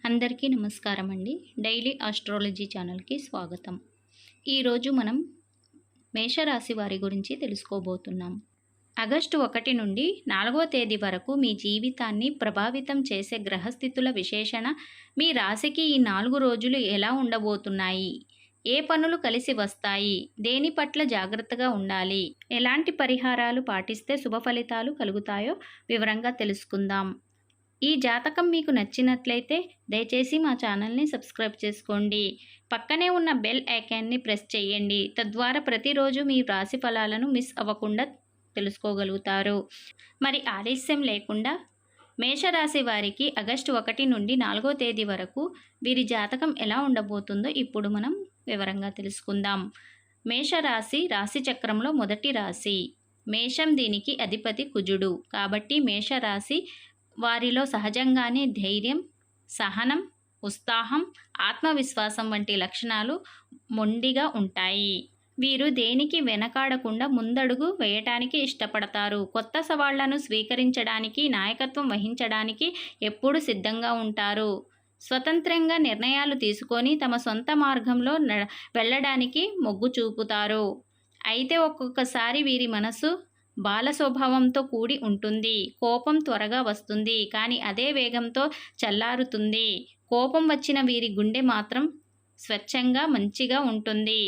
అందరికీ నమస్కారం అండి. డైలీ ఆస్ట్రాలజీ ఛానల్కి స్వాగతం. ఈరోజు మనం మేషరాశి వారి గురించి తెలుసుకోబోతున్నాం. ఆగస్టు 1 నుండి 4వ తేదీ వరకు మీ జీవితాన్ని ప్రభావితం చేసే గ్రహస్థితుల విశేషణ మీ రాశికి ఈ 4 రోజులు ఎలా ఉండబోతున్నాయి, ఏ పనులు కలిసి వస్తాయి, దేని పట్ల జాగ్రత్తగా ఉండాలి, ఎలాంటి పరిహారాలు పాటిస్తే శుభ ఫలితాలు కలుగుతాయో వివరంగా తెలుసుకుందాం. ఈ జాతకం మీకు నచ్చినట్లయితే దయచేసి మా ఛానల్ని సబ్స్క్రైబ్ చేసుకోండి. పక్కనే ఉన్న బెల్ ఐకాన్ని ప్రెస్ చేయండి. తద్వారా ప్రతిరోజు మీ రాశి ఫలాలను మిస్ అవ్వకుండా తెలుసుకోగలుగుతారు. మరి ఆలస్యం లేకుండా మేషరాశి వారికి ఆగస్టు 1 నుండి 4వ తేదీ వరకు వీరి జాతకం ఎలా ఉండబోతుందో ఇప్పుడు మనం వివరంగా తెలుసుకుందాం. మేషరాశి రాశి చక్రంలో మొదటి రాశి. మేషం దీనికి అధిపతి కుజుడు. కాబట్టి మేషరాశి వారిలో సహజంగానే ధైర్యం, సహనం, ఉత్సాహం, ఆత్మవిశ్వాసం వంటి లక్షణాలు మొండిగా ఉంటాయి. వీరు దేనికి వెనకాడకుండా ముందడుగు వేయటానికి ఇష్టపడతారు. కొత్త సవాళ్లను స్వీకరించడానికి, నాయకత్వం వహించడానికి ఎప్పుడూ సిద్ధంగా ఉంటారు. స్వతంత్రంగా నిర్ణయాలు తీసుకొని తమ సొంత మార్గంలో వెళ్ళడానికి మొగ్గు చూపుతారు. అయితే ఒక్కొక్కసారి వీరి మనసు బాల స్వభావంతో కూడి ఉంటుంది. కోపం త్వరగా వస్తుంది, కానీ అదే వేగంతో చల్లారుతుంది. కోపం వచ్చిన వీరి గుండె మాత్రం స్వచ్ఛంగా మంచిగా ఉంటుంది.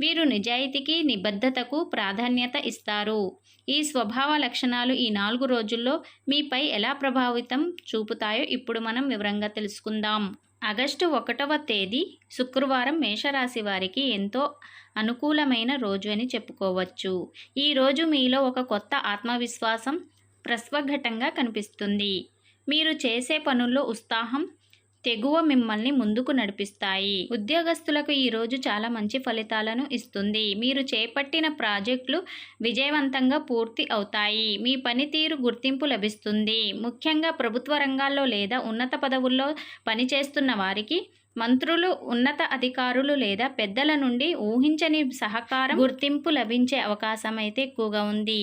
వీరు నిజాయితీకి, నిబద్ధతకు ప్రాధాన్యత ఇస్తారు. ఈ స్వభావ లక్షణాలు ఈ 4 రోజుల్లో మీపై ఎలా ప్రభావితం చూపుతాయో ఇప్పుడు మనం వివరంగా తెలుసుకుందాం. ఆగస్టు 1వ తేదీ శుక్రవారం మేషరాశి వారికి ఎంతో అనుకూలమైన రోజు అని చెప్పుకోవచ్చు. ఈ రోజు మీలో ఒక కొత్త ఆత్మవిశ్వాసం ప్రస్ఫుటంగా కనిపిస్తుంది. మీరు చేసే పనుల్లో ఉత్సాహం, తెగువ మిమ్మల్ని ముందుకు నడిపిస్తాయి. ఉద్యోగస్తులకు ఈ రోజు చాలా మంచి ఫలితాలను ఇస్తుంది. మీరు చేపట్టిన ప్రాజెక్టులు విజయవంతంగా పూర్తి అవుతాయి. మీ పనితీరు గుర్తింపు లభిస్తుంది. ముఖ్యంగా ప్రభుత్వ రంగాల్లో లేదా ఉన్నత పదవుల్లో పనిచేస్తున్న వారికి మంత్రులు, ఉన్నత అధికారులు లేదా పెద్దల నుండి ఊహించని సహకారం, గుర్తింపు లభించే అవకాశం అయితే ఎక్కువగా ఉంది.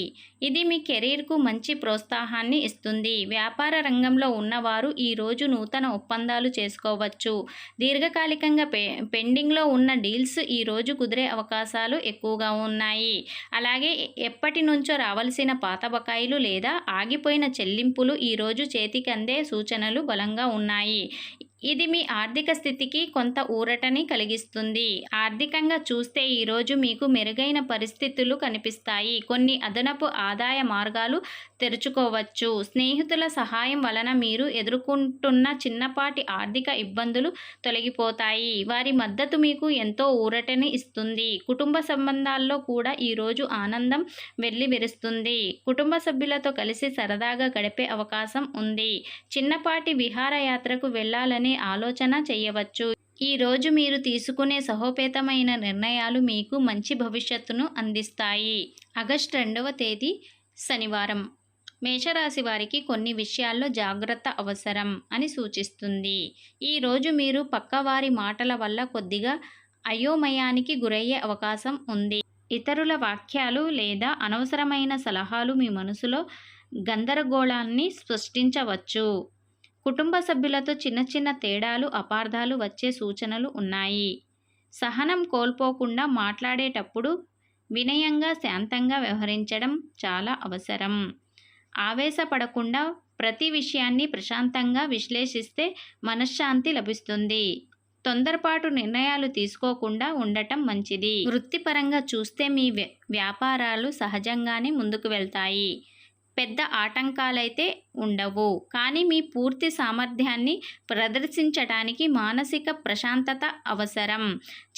ఇది మీ కెరీర్కు మంచి ప్రోత్సాహాన్ని ఇస్తుంది. వ్యాపార రంగంలో ఉన్నవారు ఈ రోజు నూతన ఒప్పందాలు చేసుకోవచ్చు. దీర్ఘకాలికంగా పెండింగ్లో ఉన్న డీల్స్ ఈ రోజు కుదిరే అవకాశాలు ఎక్కువగా ఉన్నాయి. అలాగే ఎప్పటి నుంచో రావాల్సిన పాత బకాయిలు లేదా ఆగిపోయిన చెల్లింపులు ఈ రోజు చేతికి అందే సూచనలు బలంగా ఉన్నాయి. ఇది మీ ఆర్థిక స్థితికి కొంత ఊరటని కలిగిస్తుంది. ఆర్థికంగా చూస్తే ఈరోజు మీకు మెరుగైన పరిస్థితులు కనిపిస్తాయి. కొన్ని అదనపు ఆదాయ మార్గాలు తెరుచుకోవచ్చు. స్నేహితుల సహాయం వలన మీరు ఎదుర్కొంటున్న చిన్నపాటి ఆర్థిక ఇబ్బందులు తొలగిపోతాయి. వారి మద్దతు మీకు ఎంతో ఊరటని ఇస్తుంది. కుటుంబ సంబంధాల్లో కూడా ఈరోజు ఆనందం వెల్లివిరుస్తుంది. కుటుంబ సభ్యులతో కలిసి సరదాగా గడిపే అవకాశం ఉంది. చిన్నపాటి విహారయాత్రకు వెళ్ళాలని ఆలోచన చేయవచ్చు. ఈ రోజు మీరు తీసుకునే సాహసోపేతమైన నిర్ణయాలు మీకు మంచి భవిష్యత్తును అందిస్తాయి. ఆగస్టు 2వ తేదీ శనివారం. మేషరాశి వారికి కొన్ని విషయాల్లో జాగ్రత్త అవసరం అని సూచిస్తుంది. ఈ రోజు మీరు పక్కవారి మాటల వల్ల కొద్దిగా అయోమయానికి గురయ్యే అవకాశం ఉంది. ఇతరుల వాక్యాలు లేదా అనవసరమైన సలహాలు మీ మనసులో గందరగోళాన్ని సృష్టించవచ్చు. కుటుంబ సభ్యులతో చిన్న చిన్న తేడాలు, అపార్థాలు వచ్చే సూచనలు ఉన్నాయి. సహనం కోల్పోకుండా మాట్లాడేటప్పుడు వినయంగా, శాంతంగా వ్యవహరించడం చాలా అవసరం. ఆవేశపడకుండా ప్రతి విషయాన్ని ప్రశాంతంగా విశ్లేషిస్తే మనశ్శాంతి లభిస్తుంది. తొందరపాటు నిర్ణయాలు తీసుకోకుండా ఉండటం మంచిది. వృత్తిపరంగా చూస్తే మీ వ్యాపారాలు సహజంగానే ముందుకు వెళ్తాయి. పెద్ద ఆటంకాలైతే ఉండవు, కానీ మీ పూర్తి సామర్థ్యాన్ని ప్రదర్శించడానికి మానసిక ప్రశాంతత అవసరం.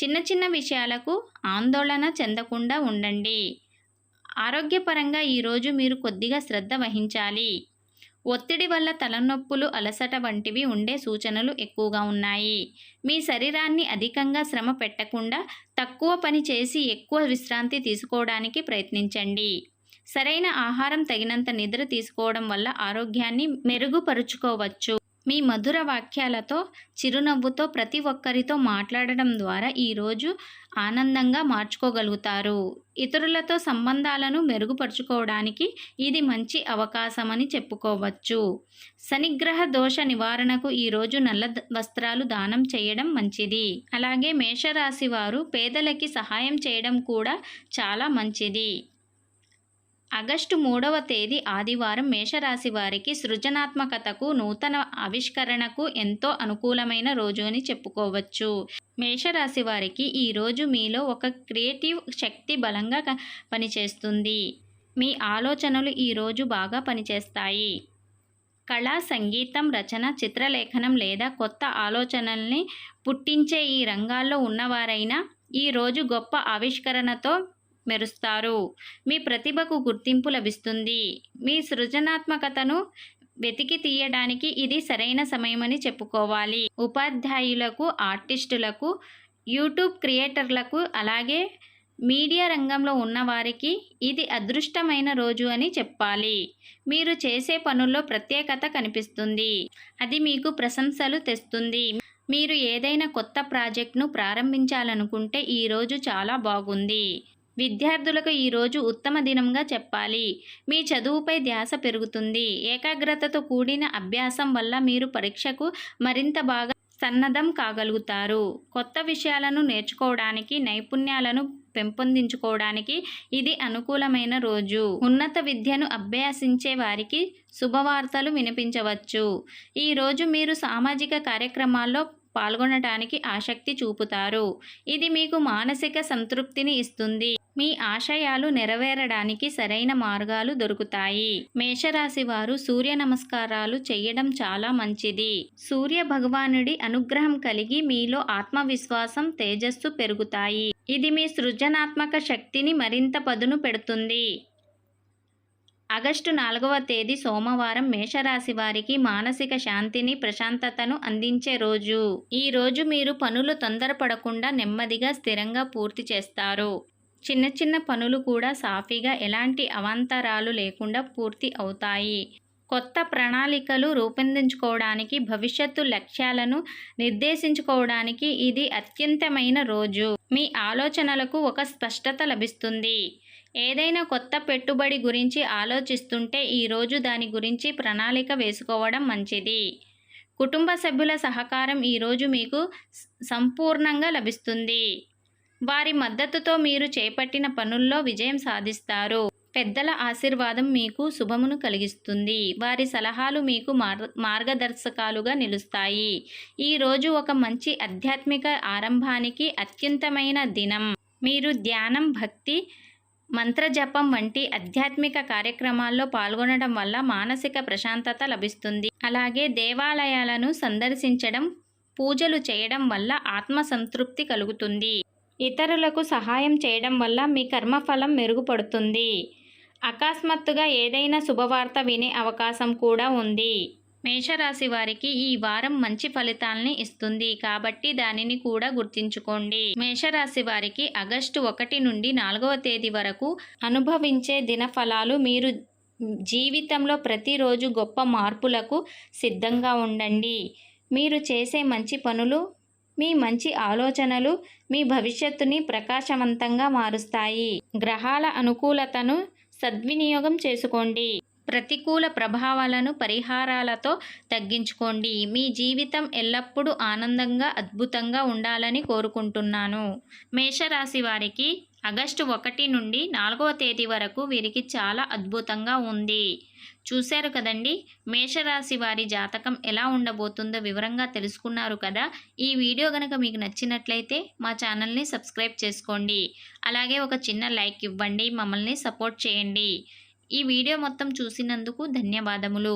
చిన్న చిన్న విషయాలకు ఆందోళన చెందకుండా ఉండండి. ఆరోగ్యపరంగా ఈరోజు మీరు కొద్దిగా శ్రద్ధ వహించాలి. ఒత్తిడి వల్ల తలనొప్పులు, అలసట వంటివి ఉండే సూచనలు ఎక్కువగా ఉన్నాయి. మీ శరీరాన్ని అధికంగా శ్రమ పెట్టకుండా తక్కువ పని చేసి ఎక్కువ విశ్రాంతి తీసుకోవడానికి ప్రయత్నించండి. సరైన ఆహారం, తగినంత నిద్ర తీసుకోవడం వల్ల ఆరోగ్యాన్ని మెరుగుపరుచుకోవచ్చు. మీ మధుర వాక్యాలతో, చిరునవ్వుతో ప్రతి ఒక్కరితో మాట్లాడడం ద్వారా ఈరోజు ఆనందంగా మార్చుకోగలుగుతారు. ఇతరులతో సంబంధాలను మెరుగుపరుచుకోవడానికి ఇది మంచి అవకాశమని చెప్పుకోవచ్చు. శనిగ్రహ దోష నివారణకు ఈరోజు నల్ల వస్త్రాలు దానం చేయడం మంచిది. అలాగే మేషరాశి వారు పేదలకి సహాయం చేయడం కూడా చాలా మంచిది. ఆగస్టు 3వ తేదీ ఆదివారం మేషరాశి వారికి సృజనాత్మకతకు, నూతన ఆవిష్కరణకు ఎంతో అనుకూలమైన రోజు అని చెప్పుకోవచ్చు. మేషరాశి వారికి ఈరోజు మీలో ఒక క్రియేటివ్ శక్తి బలంగా పనిచేస్తుంది. మీ ఆలోచనలు ఈరోజు బాగా పనిచేస్తాయి. కళ, సంగీతం, రచన, చిత్రలేఖనం లేదా కొత్త ఆలోచనల్ని పుట్టించే ఈ రంగాల్లో ఉన్నవారైనా ఈరోజు గొప్ప ఆవిష్కరణతో మెరుస్తారు. మీ ప్రతిభకు గుర్తింపు లభిస్తుంది. మీ సృజనాత్మకతను వెతికి తీయడానికి ఇది సరైన సమయమని చెప్పుకోవాలి. ఉపాధ్యాయులకు, ఆర్టిస్టులకు, యూట్యూబ్ క్రియేటర్లకు, అలాగే మీడియా రంగంలో ఉన్నవారికి ఇది అదృష్టమైన రోజు అని చెప్పాలి. మీరు చేసే పనుల్లో ప్రత్యేకత కనిపిస్తుంది. అది మీకు ప్రశంసలు తెస్తుంది. మీరు ఏదైనా కొత్త ప్రాజెక్ట్ను ప్రారంభించాలనుకుంటే ఈరోజు చాలా బాగుంది. విద్యార్థులకు ఈరోజు ఉత్తమ దినంగా చెప్పాలి. మీ చదువుపై ధ్యాస పెరుగుతుంది. ఏకాగ్రతతో కూడిన అభ్యాసం వల్ల మీరు పరీక్షకు మరింత బాగా సన్నద్ధం కాగలుగుతారు. కొత్త విషయాలను నేర్చుకోవడానికి, నైపుణ్యాలను పెంపొందించుకోవడానికి ఇది అనుకూలమైన రోజు. ఉన్నత విద్యను అభ్యసించే వారికి శుభవార్తలు వినిపించవచ్చు. ఈరోజు మీరు సామాజిక కార్యక్రమాల్లో పాల్గొనడానికి ఆసక్తి చూపుతారు. ఇది మీకు మానసిక సంతృప్తిని ఇస్తుంది. మీ ఆశయాలు నెరవేరడానికి సరైన మార్గాలు దొరుకుతాయి. మేషరాశి వారు సూర్య నమస్కారాలు చేయడం చాలా మంచిది. సూర్య భగవానుడి అనుగ్రహం కలిగి మీలో ఆత్మవిశ్వాసం, తేజస్సు పెరుగుతాయి. ఇది మీ సృజనాత్మక శక్తిని మరింత పదును పెడుతుంది. ఆగస్టు 4వ తేదీ సోమవారం మేషరాశి వారికి మానసిక శాంతిని, ప్రశాంతతను అందించే రోజు. ఈ రోజు మీరు పనులు తొందరపడకుండా నెమ్మదిగా, స్థిరంగా పూర్తి చేస్తారు. చిన్న చిన్న పనులు కూడా సాఫీగా, ఎలాంటి అవాంతరాలు లేకుండా పూర్తి అవుతాయి. కొత్త ప్రణాళికలు రూపొందించుకోవడానికి, భవిష్యత్తు లక్ష్యాలను నిర్దేశించుకోవడానికి ఇది అత్యంతమైన రోజు. మీ ఆలోచనలకు ఒక స్పష్టత లభిస్తుంది. ఏదైనా కొత్త పెట్టుబడి గురించి ఆలోచిస్తుంటే ఈరోజు దాని గురించి ప్రణాళిక వేసుకోవడం మంచిది. కుటుంబ సభ్యుల సహకారం ఈరోజు మీకు సంపూర్ణంగా లభిస్తుంది. వారి మద్దతుతో మీరు చేపట్టిన పనుల్లో విజయం సాధిస్తారు. పెద్దల ఆశీర్వాదం మీకు శుభమును కలిగిస్తుంది. వారి సలహాలు మీకు మార్గదర్శకాలుగా నిలుస్తాయి. ఈరోజు ఒక మంచి ఆధ్యాత్మిక ఆరంభానికి అత్యుత్తమైన దినం. మీరు ధ్యానం, భక్తి, మంత్రజపం వంటి ఆధ్యాత్మిక కార్యక్రమాల్లో పాల్గొనడం వల్ల మానసిక ప్రశాంతత లభిస్తుంది. అలాగే దేవాలయాలను సందర్శించడం, పూజలు చేయడం వల్ల ఆత్మసంతృప్తి కలుగుతుంది. ఇతరులకు సహాయం చేయడం వల్ల మీ కర్మఫలం మెరుగుపడుతుంది. అకస్మాత్తుగా ఏదైనా శుభవార్త వినే అవకాశం కూడా ఉంది. మేషరాశి వారికి ఈ వారం మంచి ఫలితాలని ఇస్తుంది కాబట్టి దానిని కూడా గుర్తుంచుకోండి. మేషరాశి వారికి ఆగస్టు 1 నుండి 4వ తేదీ వరకు అనుభవించే దినఫలాలు. మీరు జీవితంలో ప్రతిరోజు గొప్ప మార్పులకు సిద్ధంగా ఉండండి. మీరు చేసే మంచి పనులు, మీ మంచి ఆలోచనలు మీ భవిష్యత్తుని ప్రకాశవంతంగా మారుస్తాయి. గ్రహాల అనుకూలతను సద్వినియోగం చేసుకోండి. ప్రతికూల ప్రభావాలను పరిహారాలతో తగ్గించుకోండి. మీ జీవితం ఎల్లప్పుడూ ఆనందంగా, అద్భుతంగా ఉండాలని కోరుకుంటున్నాను. మేషరాశి వారికి ఆగస్టు 1 నుండి 4వ తేదీ వరకు వీరికి చాలా అద్భుతంగా ఉంది. చూశారు కదండి, మేషరాశి వారి జాతకం ఎలా ఉండబోతుందో వివరంగా తెలుసుకున్నారు కదా. ఈ వీడియో కనుక మీకు నచ్చినట్లయితే మా ఛానల్ని సబ్స్క్రైబ్ చేసుకోండి. అలాగే ఒక చిన్న లైక్ ఇవ్వండి. మమ్మల్ని సపోర్ట్ చేయండి. ఈ వీడియో మొత్తం చూసినందుకు ధన్యవాదములు.